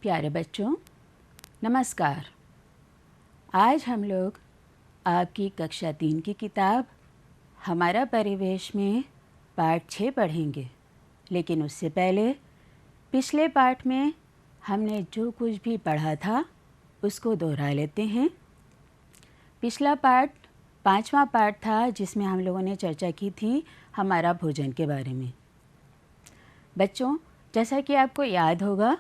प्यारे बच्चों, नमस्कार। आज हम लोग आपकी कक्षा 3 की किताब हमारा परिवेश में पाठ 6 पढ़ेंगे। लेकिन उससे पहले पिछले पाठ में हमने जो कुछ भी पढ़ा था उसको दोहरा लेते हैं। पिछला पाठ 5वां पाठ था जिसमें हम लोगों ने चर्चा की थी हमारा भोजन के बारे में। बच्चों, जैसा कि आपको याद होगा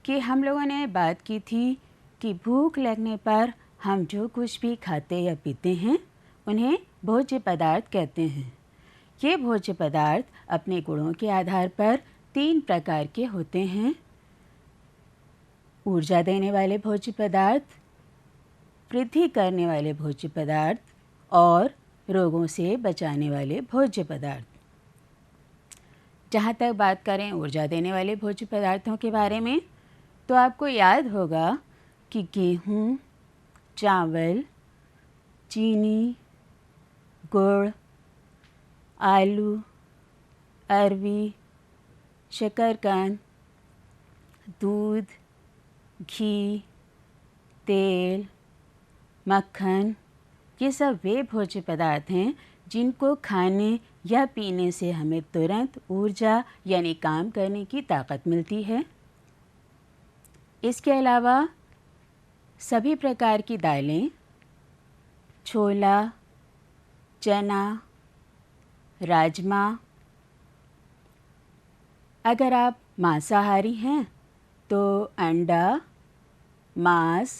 कि हम लोगों ने बात की थी कि भूख लगने पर हम जो कुछ भी खाते या पीते हैं उन्हें भोज्य पदार्थ कहते हैं। ये भोज्य पदार्थ अपने गुणों के आधार पर 3 प्रकार के होते हैं: ऊर्जा देने वाले भोज्य पदार्थ, वृद्धि करने वाले भोज्य पदार्थ और रोगों से बचाने वाले भोज्य पदार्थ। जहाँ तक बात करें ऊर्जा देने वाले भोज्य पदार्थों के बारे में, तो आपको याद होगा कि गेहूँ, चावल, चीनी, गुड़, आलू, अरवी, शकरकंद, दूध, घी, तेल, मक्खन, ये सब वे भोज्य पदार्थ हैं जिनको खाने या पीने से हमें तुरंत ऊर्जा यानी काम करने की ताकत मिलती है। इसके अलावा सभी प्रकार की दालें, छोला, चना, राजमा। अगर आप मांसाहारी हैं तो अंडा, मांस,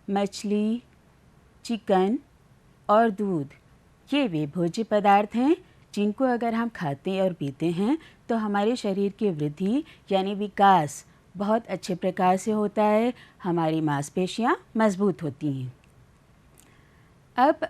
मछली, चिकन और दूध, ये वे भोज्य पदार्थ हैं जिनको अगर हम खाते और पीते हैं तो हमारे शरीर की वृद्धि यानी विकास बहुत अच्छे प्रकार से होता है, हमारी मांसपेशियां मजबूत होती हैं। अब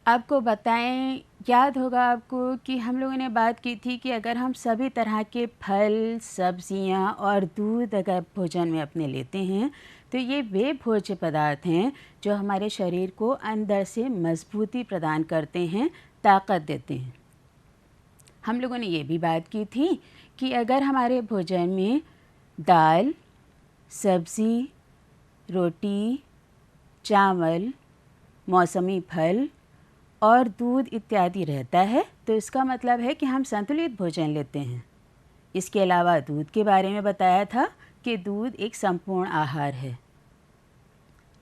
आपको बताएं, याद होगा आपको कि हम लोगों ने बात की थी कि अगर हम सभी तरह के फल, सब्जियां और दूध अगर भोजन में अपने लेते हैं तो ये वे भोज्य पदार्थ हैं जो हमारे शरीर को अंदर से मजबूती प्रदान करते हैं, ताकत देते हैं। हम लोगों ने ये भी बात की थी कि अगर हमारे भोजन में दाल, सब्ज़ी, रोटी, चावल, मौसमी फल और दूध इत्यादि रहता है तो इसका मतलब है कि हम संतुलित भोजन लेते हैं। इसके अलावा दूध के बारे में बताया था कि दूध एक संपूर्ण आहार है।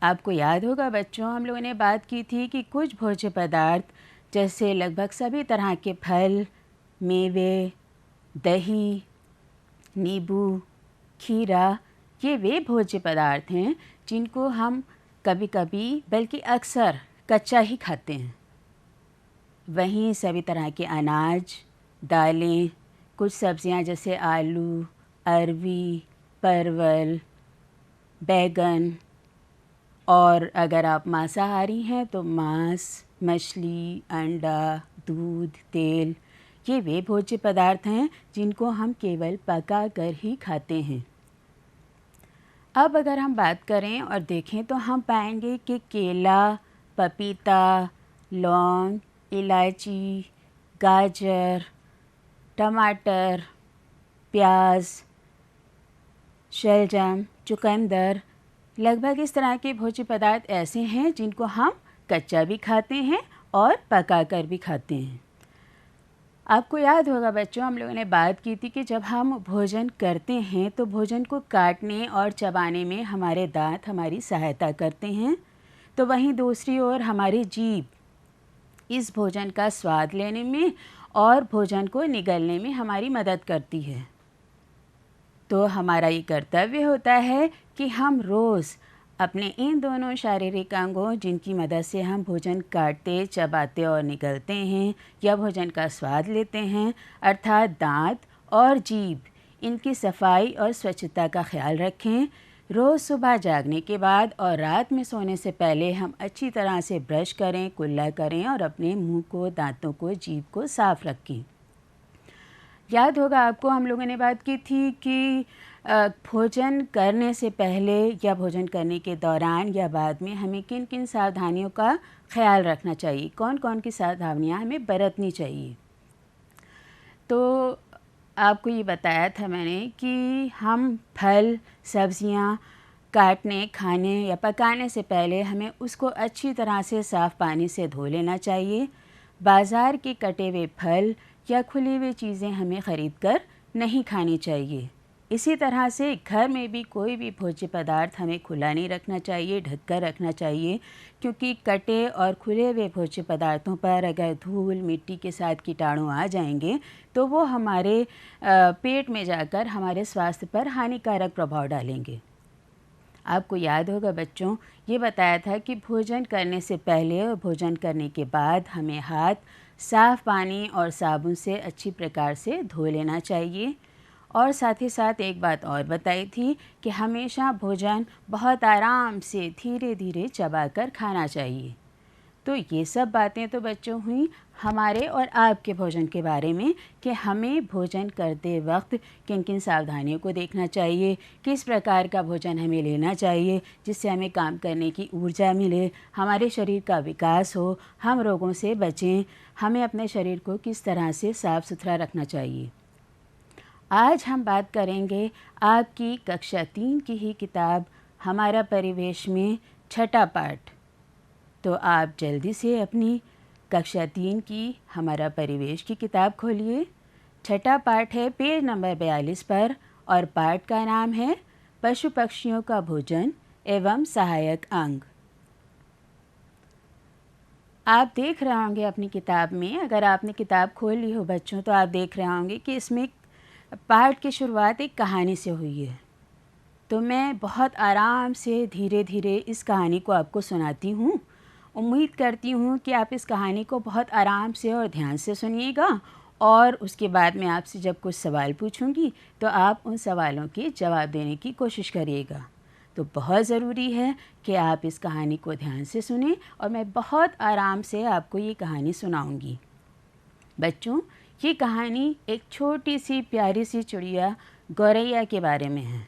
आपको याद होगा बच्चों, हम लोगों ने बात की थी कि कुछ भोज्य पदार्थ जैसे लगभग सभी तरह के फल, मेवे, दही, नींबू, खीरा, ये वे भोज्य पदार्थ हैं जिनको हम कभी कभी बल्कि अक्सर कच्चा ही खाते हैं। वहीं सभी तरह के अनाज, दालें, कुछ सब्जियां जैसे आलू, अरवी, परवल, बैगन और अगर आप मांसाहारी हैं तो मांस, मछली, अंडा, दूध, तेल, ये वे भोज्य पदार्थ हैं जिनको हम केवल पका कर ही खाते हैं। अब अगर हम बात करें और देखें तो हम पाएंगे कि केला, पपीता, लौंग, इलायची, गाजर, टमाटर, प्याज, शलजम, चुकंदर, लगभग इस तरह के भोज्य पदार्थ ऐसे हैं जिनको हम कच्चा भी खाते हैं और पकाकर भी खाते हैं। आपको याद होगा बच्चों, हम लोगों ने बात की थी कि जब हम भोजन करते हैं तो भोजन को काटने और चबाने में हमारे दांत हमारी सहायता करते हैं, तो वहीं दूसरी ओर हमारी जीभ इस भोजन का स्वाद लेने में और भोजन को निगलने में हमारी मदद करती है। तो हमारा ये कर्तव्य होता है कि हम रोज़ अपने इन दोनों शारीरिक अंगों जिनकी मदद से हम भोजन काटते, चबाते और निगलते हैं या भोजन का स्वाद लेते हैं, अर्थात दांत और जीभ, इनकी सफाई और स्वच्छता का ख्याल रखें। रोज़ सुबह जागने के बाद और रात में सोने से पहले हम अच्छी तरह से ब्रश करें, कुल्ला करें और अपने मुंह को, दांतों को, जीभ को साफ रखें। याद होगा आपको, हम लोगों ने बात की थी कि भोजन करने से पहले या भोजन करने के दौरान या बाद में हमें किन किन सावधानियों का ख्याल रखना चाहिए, कौन कौन की सावधानियां हमें बरतनी चाहिए। तो आपको ये बताया था मैंने कि हम फल सब्जियां काटने, खाने या पकाने से पहले हमें उसको अच्छी तरह से साफ़ पानी से धो लेना चाहिए। बाज़ार के कटे हुए फल या खुली हुई चीज़ें हमें ख़रीद कर नहीं खानी चाहिए। इसी तरह से घर में भी कोई भी भोज्य पदार्थ हमें खुला नहीं रखना चाहिए, ढक कर रखना चाहिए, क्योंकि कटे और खुले हुए भोज्य पदार्थों पर अगर धूल मिट्टी के साथ कीटाणु आ जाएंगे तो वो हमारे पेट में जाकर हमारे स्वास्थ्य पर हानिकारक प्रभाव डालेंगे। आपको याद होगा बच्चों, ये बताया था कि भोजन करने से पहले और भोजन करने के बाद हमें हाथ साफ़ पानी और साबुन से अच्छी प्रकार से धो लेना चाहिए। और साथ ही साथ एक बात और बताई थी कि हमेशा भोजन बहुत आराम से धीरे धीरे चबाकर खाना चाहिए। तो ये सब बातें तो बच्चों हुई हमारे और आपके भोजन के बारे में कि हमें भोजन करते वक्त किन किन सावधानियों को देखना चाहिए, किस प्रकार का भोजन हमें लेना चाहिए जिससे हमें काम करने की ऊर्जा मिले, हमारे शरीर का विकास हो, हम रोगों से बचें, हमें अपने शरीर को किस तरह से साफ़ सुथरा रखना चाहिए। आज हम बात करेंगे आपकी कक्षा 3 की ही किताब हमारा परिवेश में छठा पाठ। तो आप जल्दी से अपनी कक्षा 3 की हमारा परिवेश की किताब खोलिए। छठा पाठ है पेज नंबर 42 पर और पाठ का नाम है पशु पक्षियों का भोजन एवं सहायक अंग। आप देख रहे होंगे अपनी किताब में, अगर आपने किताब खोल ली हो बच्चों, तो आप देख रहे होंगे कि इसमें पाठ की शुरुआत एक कहानी से हुई है। तो मैं बहुत आराम से धीरे धीरे इस कहानी को आपको सुनाती हूँ। उम्मीद करती हूँ कि आप इस कहानी को बहुत आराम से और ध्यान से सुनिएगा और उसके बाद मैं आपसे जब कुछ सवाल पूछूंगी तो आप उन सवालों के जवाब देने की कोशिश करिएगा। तो बहुत ज़रूरी है कि आप इस कहानी को ध्यान से सुनें और मैं बहुत आराम से आपको ये कहानी सुनाऊंगी। बच्चों, ये कहानी एक छोटी सी प्यारी सी चिड़िया गौरैया के बारे में है।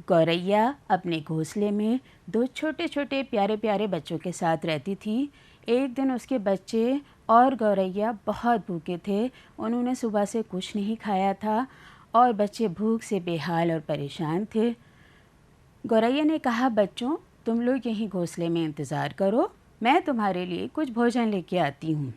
गौरैया अपने घोंसले में दो छोटे छोटे प्यारे प्यारे बच्चों के साथ रहती थी। एक दिन उसके बच्चे और गौरैया बहुत भूखे थे। उन्होंने सुबह से कुछ नहीं खाया था और बच्चे भूख से बेहाल और परेशान थे। गौरैया ने कहा, बच्चों तुम लोग यहीं घोंसले में इंतज़ार करो, मैं तुम्हारे लिए कुछ भोजन लेके आती हूँ।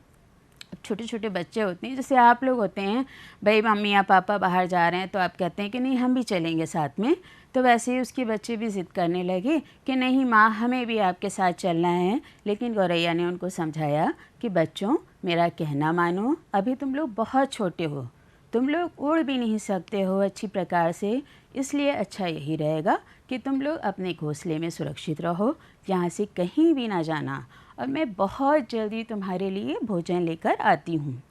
अब छोटे छोटे बच्चे होते हैं, जैसे आप लोग होते हैं, भाई मम्मी या पापा बाहर जा रहे हैं तो आप कहते हैं कि नहीं हम भी चलेंगे साथ में। तो वैसे ही उसके बच्चे भी ज़िद करने लगे कि नहीं माँ, हमें भी आपके साथ चलना है। लेकिन गौरैया ने उनको समझाया कि बच्चों मेरा कहना मानो, अभी तुम लोग बहुत छोटे हो, तुम लोग उड़ भी नहीं सकते हो अच्छी प्रकार से, इसलिए अच्छा यही रहेगा कि तुम लोग अपने घोंसले में सुरक्षित रहो, यहाँ से कहीं भी ना जाना, और मैं बहुत जल्दी तुम्हारे लिए भोजन लेकर आती हूँ।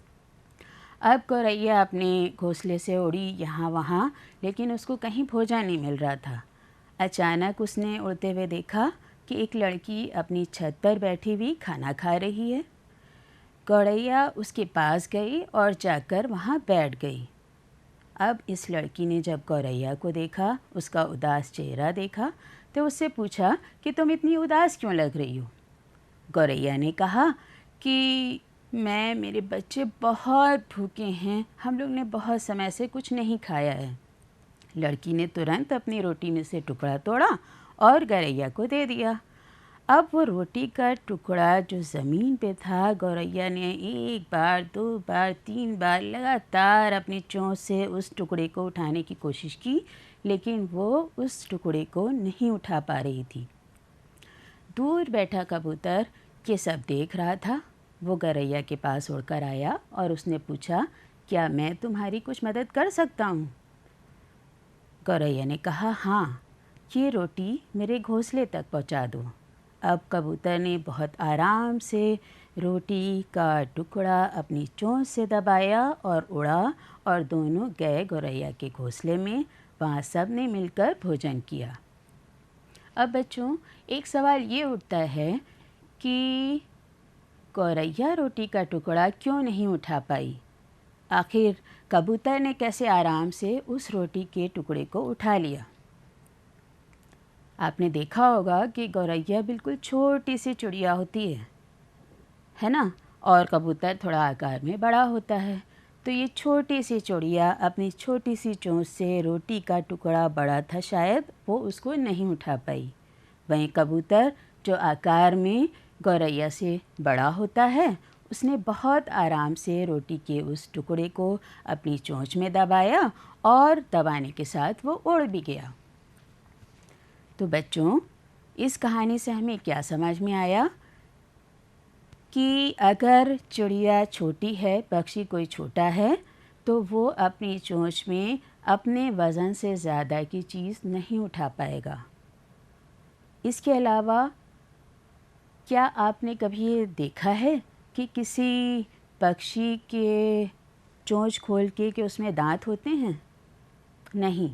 अब गौरैया अपने घोंसले से उड़ी यहाँ वहाँ, लेकिन उसको कहीं भोजन नहीं मिल रहा था। अचानक उसने उड़ते हुए देखा कि एक लड़की अपनी छत पर बैठी हुई खाना खा रही है। गौरैया उसके पास गई और जाकर वहाँ बैठ गई। अब इस लड़की ने जब गौरैया को देखा, उसका उदास चेहरा देखा, तो उससे पूछा कि तुम इतनी उदास क्यों लग रही हो। गौरैया ने कहा कि मेरे बच्चे बहुत भूखे हैं, हम लोग ने बहुत समय से कुछ नहीं खाया है। लड़की ने तुरंत अपनी रोटी में से टुकड़ा तोड़ा और गौरैया को दे दिया। अब वो रोटी का टुकड़ा जो ज़मीन पे था, गौरैया ने एक बार, दो बार, तीन बार लगातार अपनी चोंच से उस टुकड़े को उठाने की कोशिश की, लेकिन वो उस टुकड़े को नहीं उठा पा रही थी। दूर बैठा कबूतर ये सब देख रहा था। वो गौरैया के पास उड़कर आया और उसने पूछा, क्या मैं तुम्हारी कुछ मदद कर सकता हूँ। गौरैया ने कहा, हाँ, ये रोटी मेरे घोंसले तक पहुँचा दो। अब कबूतर ने बहुत आराम से रोटी का टुकड़ा अपनी चोंच से दबाया और उड़ा और दोनों गए गौरैया के घोंसले में। वहाँ सब ने मिलकर भोजन किया। अब बच्चों, एक सवाल ये उठता है कि गौरैया रोटी का टुकड़ा क्यों नहीं उठा पाई। आखिर कबूतर ने कैसे आराम से उस रोटी के टुकड़े को उठा लिया। आपने देखा होगा कि गौरैया बिल्कुल छोटी सी चिड़िया होती है ना, और कबूतर थोड़ा आकार में बड़ा होता है। तो ये छोटी सी चिड़िया अपनी छोटी सी चोंच से रोटी का टुकड़ा बड़ा था, शायद वो उसको नहीं उठा पाई। वहीं कबूतर जो आकार में गौरैया से बड़ा होता है, उसने बहुत आराम से रोटी के उस टुकड़े को अपनी चोंच में दबाया और दबाने के साथ वो उड़ भी गया। तो बच्चों, इस कहानी से हमें क्या समझ में आया कि अगर चिड़िया छोटी है, पक्षी कोई छोटा है, तो वो अपनी चोंच में अपने वज़न से ज़्यादा की चीज़ नहीं उठा पाएगा। इसके अलावा क्या आपने कभी ये देखा है कि किसी पक्षी के चोंच खोल के कि उसमें दांत होते हैं? नहीं,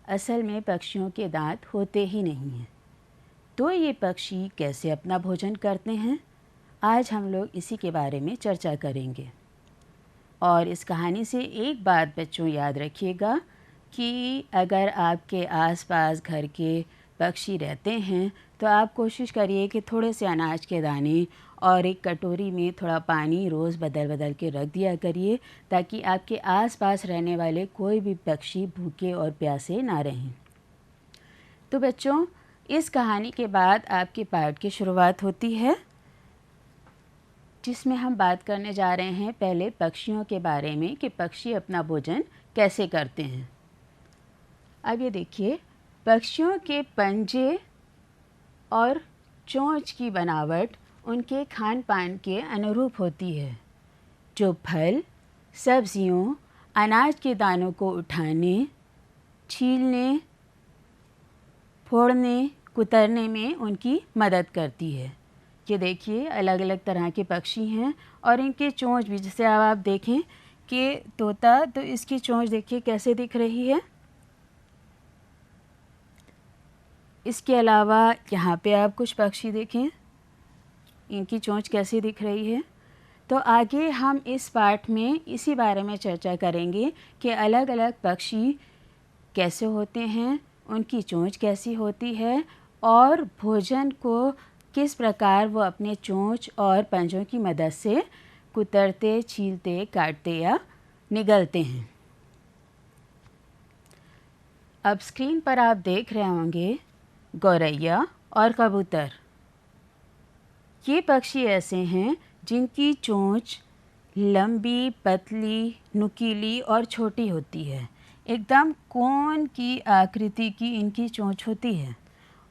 असल में पक्षियों के दांत होते ही नहीं हैं। तो ये पक्षी कैसे अपना भोजन करते हैं, आज हम लोग इसी के बारे में चर्चा करेंगे। और इस कहानी से एक बात बच्चों याद रखिएगा कि अगर आपके आसपास घर के पक्षी रहते हैं तो आप कोशिश करिए कि थोड़े से अनाज के दाने और एक कटोरी में थोड़ा पानी रोज़ बदल बदल के रख दिया करिए, ताकि आपके आसपास रहने वाले कोई भी पक्षी भूखे और प्यासे ना रहें। तो बच्चों, इस कहानी के बाद आपके पाठ की शुरुआत होती है, जिसमें हम बात करने जा रहे हैं पहले पक्षियों के बारे में कि पक्षी अपना भोजन कैसे करते हैं। अब ये देखिए, पक्षियों के पंजे और चोंच की बनावट उनके खान पान के अनुरूप होती है, जो फल, सब्जियों, अनाज के दानों को उठाने, छीलने, फोड़ने, कुतरने में उनकी मदद करती है। ये देखिए, अलग अलग तरह के पक्षी हैं और इनके चोंच भी, जैसे अब आप देखें कि तोता, तो इसकी चोंच देखिए कैसे दिख रही है। इसके अलावा यहाँ पे आप कुछ पक्षी देखें, इनकी चोंच कैसी दिख रही है। तो आगे हम इस पाठ में इसी बारे में चर्चा करेंगे कि अलग अलग पक्षी कैसे होते हैं, उनकी चोंच कैसी होती है और भोजन को किस प्रकार वो अपने चोंच और पंजों की मदद से कुतरते, छीलते, काटते या निगलते हैं। अब स्क्रीन पर आप देख रहे होंगे गौरैया और कबूतर। ये पक्षी ऐसे हैं जिनकी चोंच लंबी, पतली, नुकीली और छोटी होती है। एकदम कोन की आकृति की इनकी चोंच होती है।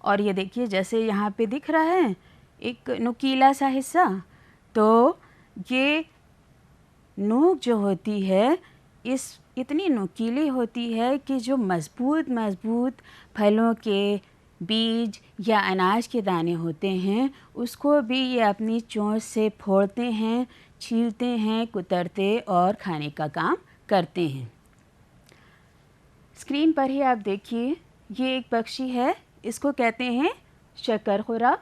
और ये देखिए, जैसे यहाँ पे दिख रहा है एक नुकीला सा हिस्सा, तो ये नोक जो होती है इतनी नुकीली होती है कि जो मज़बूत मज़बूत फलों के बीज या अनाज के दाने होते हैं, उसको भी ये अपनी चोंच से फोड़ते हैं, छीलते हैं, कुतरते और खाने का काम करते हैं। स्क्रीन पर ही आप देखिए, ये एक पक्षी है, इसको कहते हैं शकरखुरा।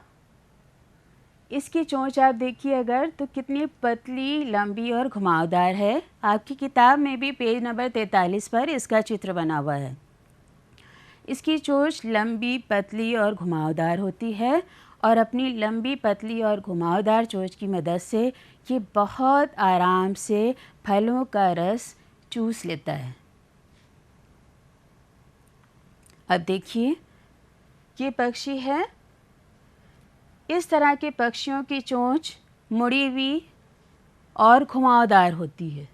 इसकी चोंच आप देखिए अगर, तो कितनी पतली, लंबी और घुमावदार है। आपकी किताब में भी पेज नंबर 43 पर इसका चित्र बना हुआ है। इसकी चोंच लंबी, पतली और घुमावदार होती है और अपनी लंबी, पतली और घुमावदार चोंच की मदद से ये बहुत आराम से फलों का रस चूस लेता है। अब देखिए, ये पक्षी है। इस तरह के पक्षियों की चोंच मुड़ी हुई और घुमावदार होती है।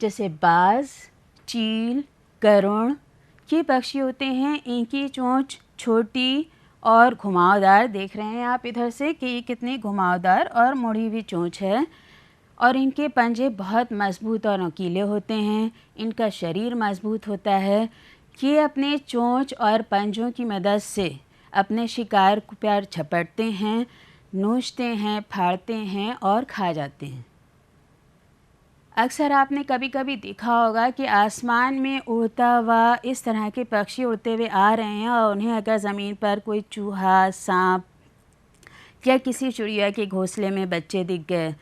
जैसे बाज, चील, गरुड़, ये पक्षी होते हैं, इनकी चोंच छोटी और घुमावदार। देख रहे हैं आप इधर से कि ये कितनी घुमावदार और मुड़ी हुई चोंच है। और इनके पंजे बहुत मज़बूत और नुकीले होते हैं। इनका शरीर मज़बूत होता है। ये अपने चोंच और पंजों की मदद से अपने शिकार को प्यार झपटते हैं, नोचते हैं, फाड़ते हैं और खा जाते हैं। अक्सर आपने कभी कभी देखा होगा कि आसमान में उड़ता हुआ इस तरह के पक्षी उड़ते हुए आ रहे हैं और उन्हें अगर ज़मीन पर कोई चूहा, सांप या किसी चिड़िया के घोंसले में बच्चे दिख गए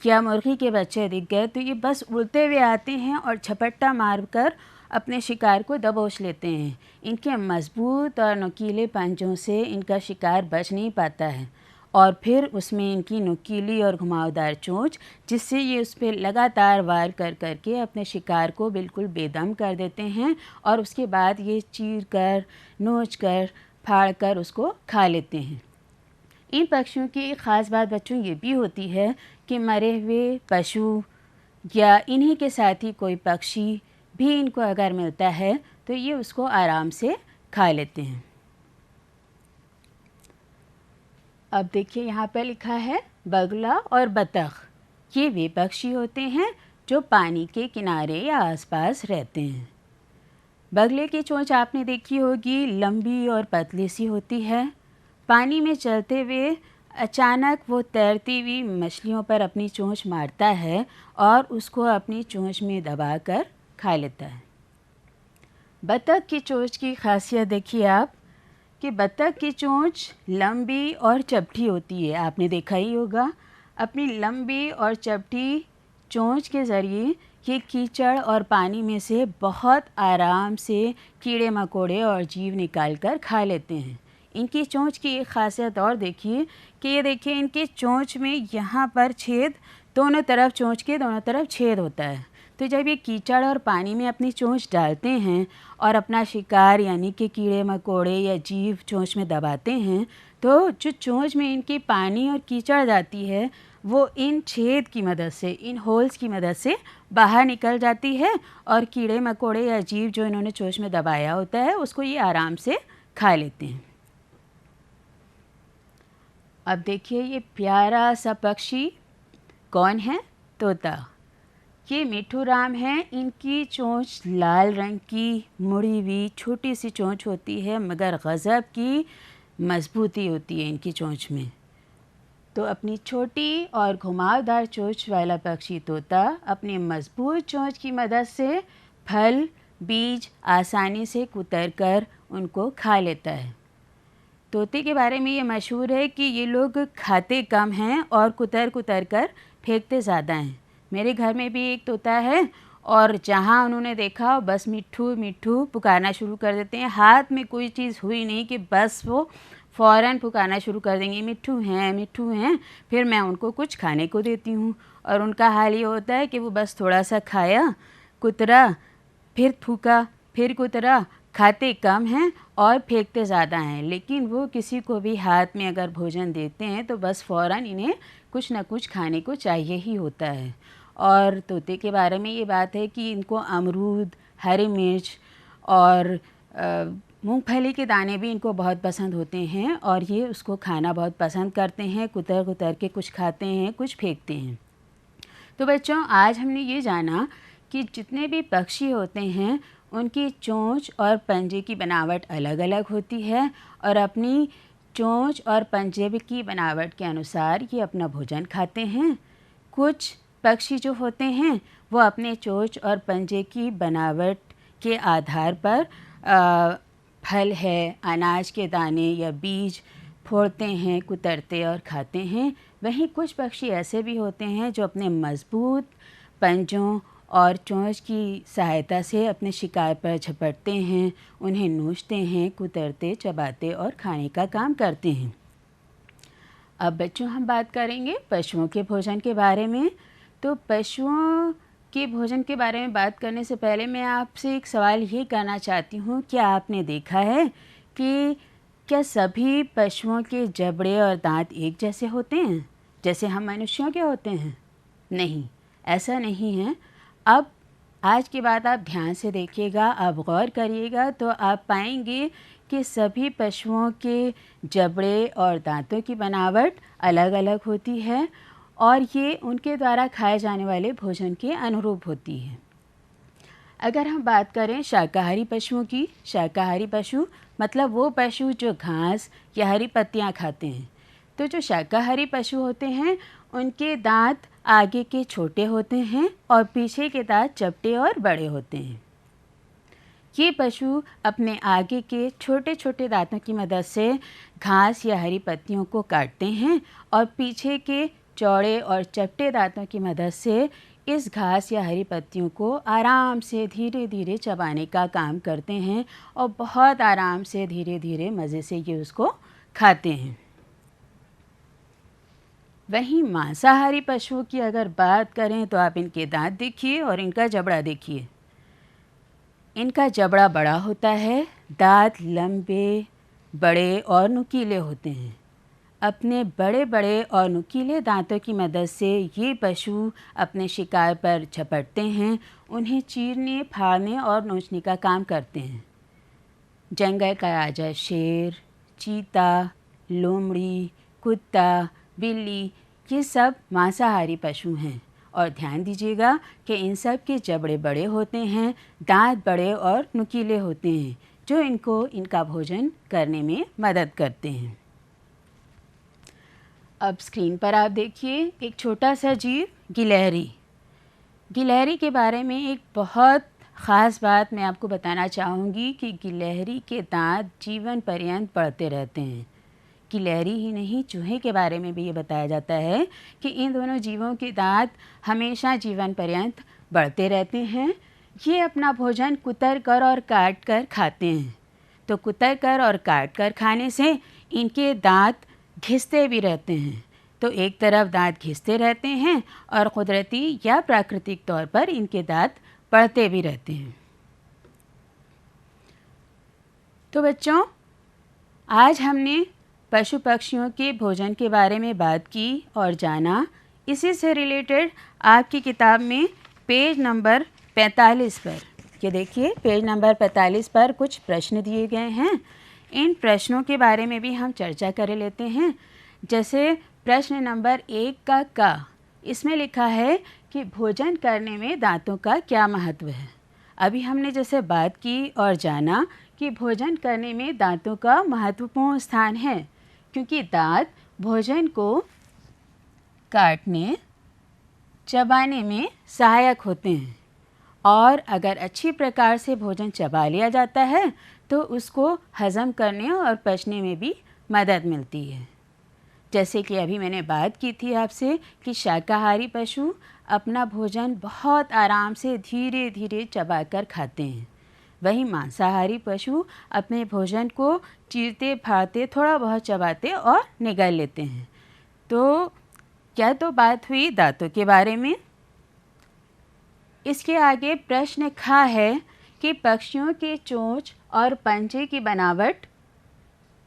या मुर्गी के बच्चे दिख गए, तो ये बस उड़ते हुए आते हैं और झपट्टा मारकर अपने शिकार को दबोच लेते हैं। इनके मज़बूत और नुकीले पंजों से इनका शिकार बच नहीं पाता है और फिर उसमें इनकी नुकीली और घुमावदार चोंच, जिससे ये उस पर लगातार वार कर के अपने शिकार को बिल्कुल बेदम कर देते हैं और उसके बाद ये चीर कर, नोच कर, फाड़ कर उसको खा लेते हैं। इन पक्षियों की एक ख़ास बात बच्चों ये भी होती है कि मरे हुए पशु या इन्हीं के साथ ही कोई पक्षी भी इनको अगर मिलता है तो ये उसको आराम से खा लेते हैं। अब देखिए यहाँ पर लिखा है बगुला और बतख। ये वे पक्षी होते हैं जो पानी के किनारे या आसपास रहते हैं। बगले की चोंच आपने देखी होगी, लंबी और पतली सी होती है। पानी में चलते हुए अचानक वो तैरती हुई मछलियों पर अपनी चोंच मारता है और उसको अपनी चोंच में दबाकर खा लेता है। बतख की चोंच की खासियत देखिए आप कि बतख की चोंच लंबी और चपटी होती है। आपने देखा ही होगा, अपनी लंबी और चपटी चोंच के ज़रिए ये कीचड़ और पानी में से बहुत आराम से कीड़े मकोड़े और जीव निकाल कर खा लेते हैं। इनकी चोंच की एक खासियत और देखिए कि ये देखिए इनके चोंच में यहाँ पर छेद, दोनों तरफ चोंच के दोनों तरफ छेद होता है। तो जब ये कीचड़ और पानी में अपनी चोंच डालते हैं और अपना शिकार यानी कि कीड़े मकोड़े या जीव चोंच में दबाते हैं, तो जो चोंच में इनकी पानी और कीचड़ जाती है वो इन छेद की मदद से, इन होल्स की मदद से बाहर निकल जाती है और कीड़े मकोड़े या जीव जो इन्होंने चोंच में दबाया होता है उसको ये आराम से खा लेते हैं। अब देखिए ये प्यारा सा पक्षी कौन है? तोता। ये मिठू राम हैं। इनकी चोंच लाल रंग की मुड़ी हुई छोटी सी चोंच होती है, मगर गज़ब की मजबूती होती है इनकी चोंच में। तो अपनी छोटी और घुमावदार चोंच वाला पक्षी तोता अपनी मजबूत चोंच की मदद से फल, बीज आसानी से कुतर कर उनको खा लेता है। तोते के बारे में ये मशहूर है कि ये लोग खाते कम हैं और कुतर कर फेंकते ज़्यादा हैं। मेरे घर में भी एक तोता है और जहाँ उन्होंने देखा बस मिट्ठू मिट्ठू पुकारना शुरू कर देते हैं। हाथ में कोई चीज़ हुई नहीं कि बस वो फ़ौरन पुकारना शुरू कर देंगे, मिट्ठू हैं, मिट्ठू हैं। फिर मैं उनको कुछ खाने को देती हूँ और उनका हाल ये होता है कि वो बस थोड़ा सा खाया, कुतरा, फिर थूका, फिर कुतरा, खाते कम हैं और फेंकते ज़्यादा हैं। लेकिन वो किसी को भी हाथ में अगर भोजन देते हैं तो बस फ़ौरन इन्हें कुछ न कुछ खाने को चाहिए ही होता है। और तोते के बारे में ये बात है कि इनको अमरूद, हरी मिर्च और मूंगफली के दाने भी इनको बहुत पसंद होते हैं और ये उसको खाना बहुत पसंद करते हैं। कुतर के कुछ खाते हैं, कुछ फेंकते हैं। तो बच्चों, आज हमने ये जाना कि जितने भी पक्षी होते हैं उनकी चोंच और पंजे की बनावट अलग अलग होती है और अपनी चोंच और पंजे की बनावट के अनुसार ये अपना भोजन खाते हैं। कुछ पक्षी जो होते हैं वो अपने चोंच और पंजे की बनावट के आधार पर फल है, अनाज के दाने या बीज फोड़ते हैं, कुतरते और खाते हैं। वहीं कुछ पक्षी ऐसे भी होते हैं जो अपने मजबूत पंजों और चोंच की सहायता से अपने शिकार पर झपटते हैं, उन्हें नोचते हैं, कुतरते, चबाते और खाने का काम करते हैं। अब बच्चों, हम बात करेंगे पशुओं के भोजन के बारे में। तो पशुओं के भोजन के बारे में बात करने से पहले मैं आपसे एक सवाल ये करना चाहती हूँ, क्या आपने देखा है कि क्या सभी पशुओं के जबड़े और दांत एक जैसे होते हैं जैसे हम मनुष्यों के होते हैं? नहीं, ऐसा नहीं है। अब आज की बात आप ध्यान से देखिएगा, आप गौर करिएगा तो आप पाएंगे कि सभी पशुओं के जबड़े और दांतों की बनावट अलग अलग होती है और ये उनके द्वारा खाए जाने वाले भोजन के अनुरूप होती है। अगर हम बात करें शाकाहारी पशुओं की, शाकाहारी पशु मतलब वो पशु जो घास या हरी पत्तियां खाते हैं। तो जो शाकाहारी पशु होते हैं उनके दांत आगे के छोटे होते हैं और पीछे के दांत चपटे और बड़े होते हैं। ये पशु अपने आगे के छोटे छोटे दांतों की मदद से घास या हरी पत्तियों को काटते हैं और पीछे के चौड़े और चपटे दांतों की मदद से इस घास या हरी पत्तियों को आराम से धीरे धीरे चबाने का काम करते हैं और बहुत आराम से धीरे धीरे मज़े से ये उसको खाते हैं। वहीं मांसाहारी पशुओं की अगर बात करें तो आप इनके दांत देखिए और इनका जबड़ा देखिए। इनका जबड़ा बड़ा होता है, दांत लंबे, बड़े और नुकीले होते हैं। अपने बड़े बड़े और नुकीले दांतों की मदद से ये पशु अपने शिकार पर झपटते हैं, उन्हें चीरने, फाड़ने और नोचने का काम करते हैं। जंगल का राजा शेर, चीता, लोमड़ी, कुत्ता, बिल्ली, ये सब मांसाहारी पशु हैं। और ध्यान दीजिएगा कि इन सब के जबड़े बड़े होते हैं, दांत बड़े और नुकीले होते हैं, जो इनको इनका भोजन करने में मदद करते हैं। अब स्क्रीन पर आप देखिए एक छोटा सा जीव गिलहरी। गिलहरी के बारे में एक बहुत ख़ास बात मैं आपको बताना चाहूँगी कि गिलहरी के दांत जीवन पर्यंत बढ़ते रहते हैं। गिलहरी ही नहीं, चूहे के बारे में भी ये बताया जाता है कि इन दोनों जीवों के दांत हमेशा जीवन पर्यंत बढ़ते रहते हैं। ये अपना भोजन कुतर कर और काट कर खाते हैं। तो कुतर कर और काट कर खाने से इनके दांत घिसते भी रहते हैं। तो एक तरफ दांत घिसते रहते हैं और कुदरती या प्राकृतिक तौर पर इनके दांत बढ़ते भी रहते हैं। तो बच्चों, आज हमने पशु पक्षियों के भोजन के बारे में बात की और जाना। इसी से रिलेटेड आपकी किताब में पेज नंबर 45 पर, ये देखिए पेज नंबर 45 पर कुछ प्रश्न दिए गए हैं। इन प्रश्नों के बारे में भी हम चर्चा कर लेते हैं। जैसे प्रश्न नंबर 1 का इसमें लिखा है कि भोजन करने में दांतों का क्या महत्व है। अभी हमने जैसे बात की और जाना कि भोजन करने में दांतों का महत्वपूर्ण स्थान है, क्योंकि दांत भोजन को काटने, चबाने में सहायक होते हैं और अगर अच्छी प्रकार से भोजन चबा लिया जाता है तो उसको हज़म करने और पचने में भी मदद मिलती है। जैसे कि अभी मैंने बात की थी आपसे कि शाकाहारी पशु अपना भोजन बहुत आराम से धीरे धीरे चबाकर खाते हैं, वहीं मांसाहारी पशु अपने भोजन को चीरते फाड़ते, थोड़ा बहुत चबाते और निगल लेते हैं। तो क्या तो बात हुई दांतों के बारे में। इसके आगे प्रश्न खा है कि पक्षियों के चोंच और पंजे की बनावट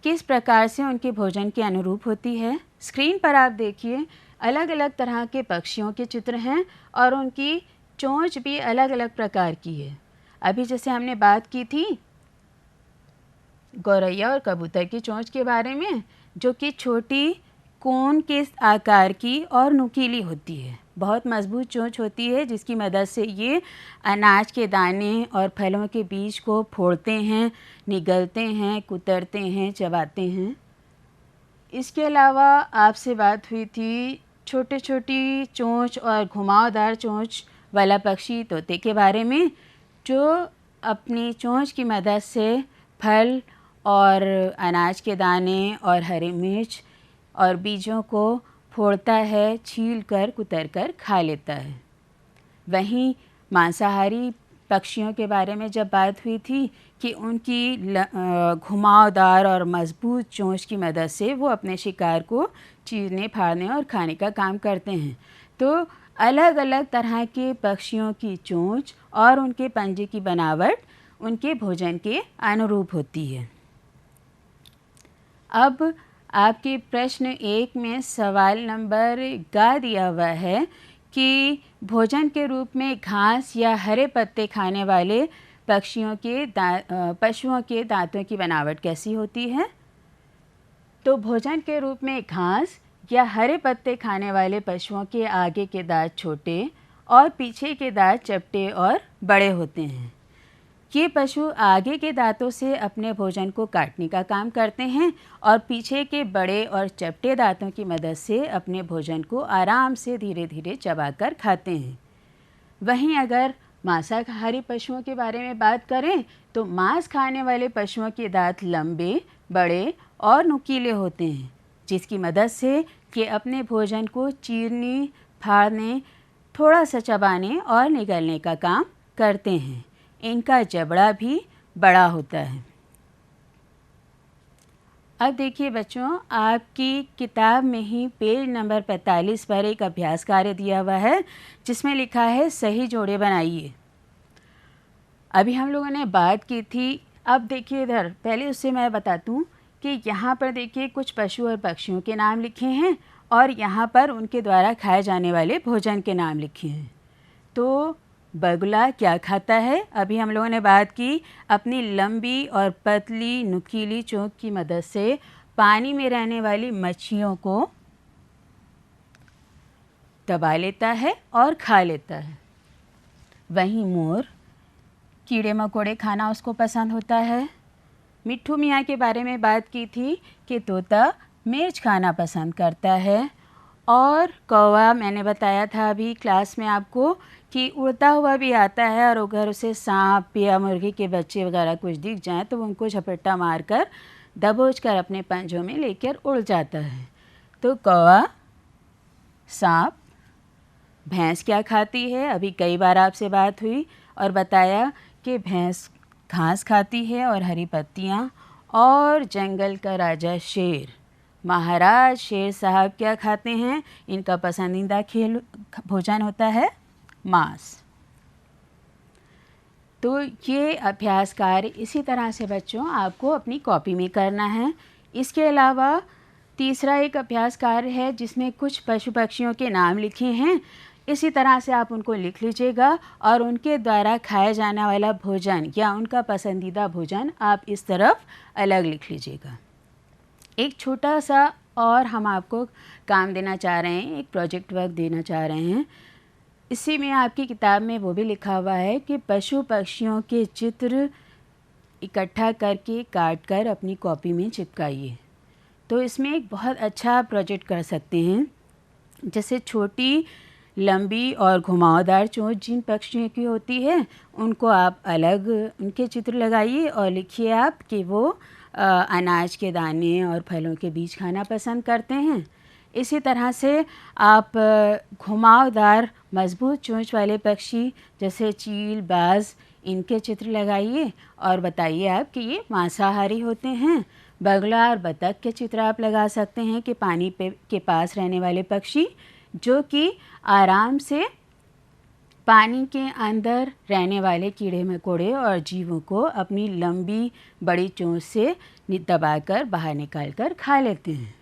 किस प्रकार से उनके भोजन के अनुरूप होती है। स्क्रीन पर आप देखिए अलग अलग तरह के पक्षियों के चित्र हैं और उनकी चोंच भी अलग अलग प्रकार की है। अभी जैसे हमने बात की थी गौरैया और कबूतर की चोंच के बारे में, जो कि छोटी कोन के आकार की और नुकीली होती है, बहुत मजबूत चोंच होती है, जिसकी मदद से ये अनाज के दाने और फलों के बीज को फोड़ते हैं, निगलते हैं, कुतरते हैं, चबाते हैं। इसके अलावा आपसे बात हुई थी छोटे छोटी चोंच और घुमावदार चोंच वाला पक्षी तोते के बारे में, जो अपनी चोंच की मदद से फल और अनाज के दाने और हरी मिर्च और बीजों को फोड़ता है, छील कर कुतर कर खा लेता है। वहीं मांसाहारी पक्षियों के बारे में जब बात हुई थी कि उनकी घुमावदार और मजबूत चोंच की मदद से वो अपने शिकार को चीरने, फाड़ने और खाने का काम करते हैं। तो अलग अलग तरह के पक्षियों की चोंच और उनके पंजे की बनावट उनके भोजन के अनुरूप होती है। अब आपके प्रश्न 1 में सवाल नंबर गा दिया हुआ है कि भोजन के रूप में घास या हरे पत्ते खाने वाले पशुओं के दांतों की बनावट कैसी होती है। तो भोजन के रूप में घास या हरे पत्ते खाने वाले पशुओं के आगे के दांत छोटे और पीछे के दांत चपटे और बड़े होते हैं। ये पशु आगे के दांतों से अपने भोजन को काटने का काम करते हैं और पीछे के बड़े और चपटे दांतों की मदद से अपने भोजन को आराम से धीरे धीरे चबाकर खाते हैं। वहीं अगर मांसाहारी पशुओं के बारे में बात करें तो मांस खाने वाले पशुओं के दांत लंबे, बड़े और नुकीले होते हैं, जिसकी मदद से ये अपने भोजन को चीरने, फाड़ने, थोड़ा सा चबाने और निगलने का काम करते हैं। इनका जबड़ा भी बड़ा होता है। अब देखिए बच्चों, आपकी किताब में ही पेज नंबर 45 पर एक अभ्यास कार्य दिया हुआ है जिसमें लिखा है सही जोड़े बनाइए। अभी हम लोगों ने बात की थी, अब देखिए इधर, पहले उससे मैं बता दूँ कि यहाँ पर देखिए कुछ पशु और पक्षियों के नाम लिखे हैं और यहाँ पर उनके द्वारा खाए जाने वाले भोजन के नाम लिखे हैं। तो बगुला क्या खाता है? अभी हम लोगों ने बात की, अपनी लंबी और पतली नुकीली चोंच की मदद से पानी में रहने वाली मच्छियों को दबा लेता है और खा लेता है। वहीं मोर, कीड़े मकोड़े खाना उसको पसंद होता है। मिट्ठू मियाँ के बारे में बात की थी कि तोता मिर्च खाना पसंद करता है। और कौवा, मैंने बताया था अभी क्लास में आपको कि उड़ता हुआ भी आता है और अगर उसे सांप या मुर्गी के बच्चे वगैरह कुछ दिख जाएं तो वो उनको झपट्टा मारकर दबोच कर अपने पंजों में लेकर उड़ जाता है। तो कौवा, सांप, भैंस क्या खाती है? अभी कई बार आपसे बात हुई और बताया कि भैंस घास खाती है और हरी पत्तियाँ। और जंगल का राजा शेर, महाराज शेर साहब क्या खाते हैं? इनका पसंदीदा भोजन होता है मांस। तो ये अभ्यास कार्य इसी तरह से बच्चों आपको अपनी कॉपी में करना है। इसके अलावा तीसरा एक अभ्यास कार्य है जिसमें कुछ पशु पक्षियों के नाम लिखे हैं। इसी तरह से आप उनको लिख लीजिएगा और उनके द्वारा खाया जाने वाला भोजन या उनका पसंदीदा भोजन आप इस तरफ अलग लिख लीजिएगा। एक छोटा सा और हम आपको काम देना चाह रहे हैं, एक प्रोजेक्ट वर्क देना चाह रहे हैं। इसी में आपकी किताब में वो भी लिखा हुआ है कि पशु पक्षियों के चित्र इकट्ठा करके काट कर अपनी कॉपी में चिपकाइए। तो इसमें एक बहुत अच्छा प्रोजेक्ट कर सकते हैं। जैसे छोटी, लंबी और घुमावदार चोंच जिन पक्षियों की होती है उनको आप अलग उनके चित्र लगाइए और लिखिए आप कि वो अनाज के दाने और फलों के बीज खाना पसंद करते हैं। इसी तरह से आप घुमावदार मजबूत चोंच वाले पक्षी जैसे चील, बाज, इनके चित्र लगाइए और बताइए आप कि ये मांसाहारी होते हैं। बगुला और बतख के चित्र आप लगा सकते हैं कि पानी के पास रहने वाले पक्षी जो कि आराम से पानी के अंदर रहने वाले कीड़े मकोड़े और जीवों को अपनी लंबी बड़ी चोंच से दबाकर बाहर निकालकर खा लेते हैं।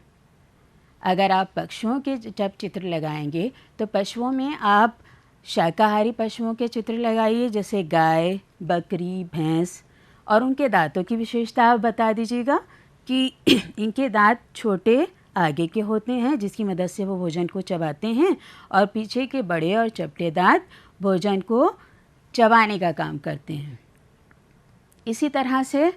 अगर आप पशुओं के जब चित्र लगाएंगे तो पशुओं में आप शाकाहारी पशुओं के चित्र लगाइए जैसे गाय, बकरी, भैंस, और उनके दांतों की विशेषता आप बता दीजिएगा कि इनके दांत छोटे आगे के होते हैं जिसकी मदद से वो भोजन को चबाते हैं और पीछे के बड़े और चपटे दांत भोजन को चबाने का काम करते हैं। इसी तरह से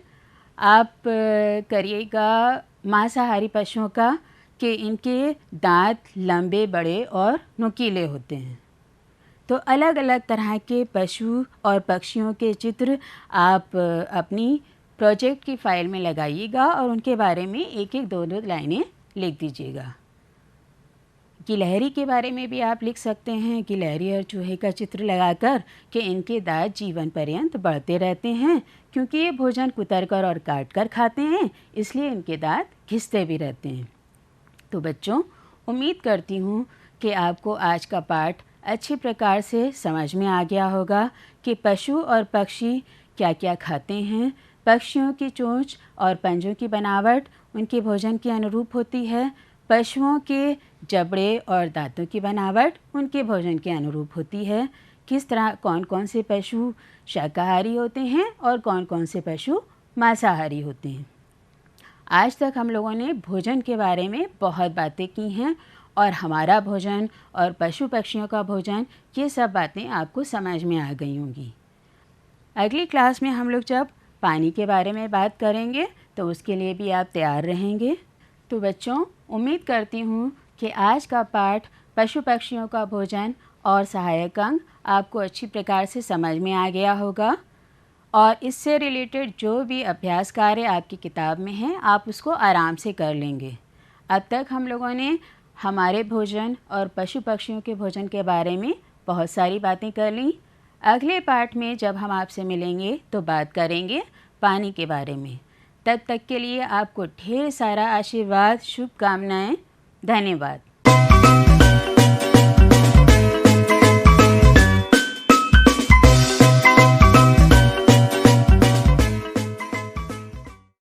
आप करिएगा मांसाहारी पशुओं का कि इनके दांत लंबे, बड़े और नुकीले होते हैं। तो अलग अलग तरह के पशु और पक्षियों के चित्र आप अपनी प्रोजेक्ट की फ़ाइल में लगाइएगा और उनके बारे में एक एक दो लाइनें लिख दीजिएगा। गिलहरी के बारे में भी आप लिख सकते हैं, गिलहरी और चूहे का चित्र लगाकर कि इनके दांत जीवन पर्यंत बढ़ते रहते हैं क्योंकि ये भोजन कुतर कर और काट कर खाते हैं, इसलिए इनके दांत घिसते भी रहते हैं। तो बच्चों, उम्मीद करती हूँ कि आपको आज का पाठ अच्छी प्रकार से समझ में आ गया होगा कि पशु और पक्षी क्या क्या खाते हैं। पक्षियों की चोंच और पंजों की बनावट उनके भोजन के अनुरूप होती है। पशुओं के जबड़े और दांतों की बनावट उनके भोजन के अनुरूप होती है। किस तरह कौन कौन से पशु शाकाहारी होते हैं और कौन कौन से पशु मांसाहारी होते हैं। आज तक हम लोगों ने भोजन के बारे में बहुत बातें की हैं और हमारा भोजन और पशु पक्षियों का भोजन, ये सब बातें आपको समझ में आ गई होंगी। अगली क्लास में हम लोग जब पानी के बारे में बात करेंगे तो उसके लिए भी आप तैयार रहेंगे। तो बच्चों, उम्मीद करती हूँ कि आज का पाठ पशु पक्षियों का भोजन और सहायक अंग आपको अच्छी प्रकार से समझ में आ गया होगा और इससे रिलेटेड जो भी अभ्यास कार्य आपकी किताब में है आप उसको आराम से कर लेंगे। अब तक हम लोगों ने हमारे भोजन और पशु पक्षियों के भोजन के बारे में बहुत सारी बातें कर लीं। अगले पाठ में जब हम आपसे मिलेंगे तो बात करेंगे पानी के बारे में। तब तक के लिए आपको ढेर सारा आशीर्वाद, शुभकामनाएं। धन्यवाद।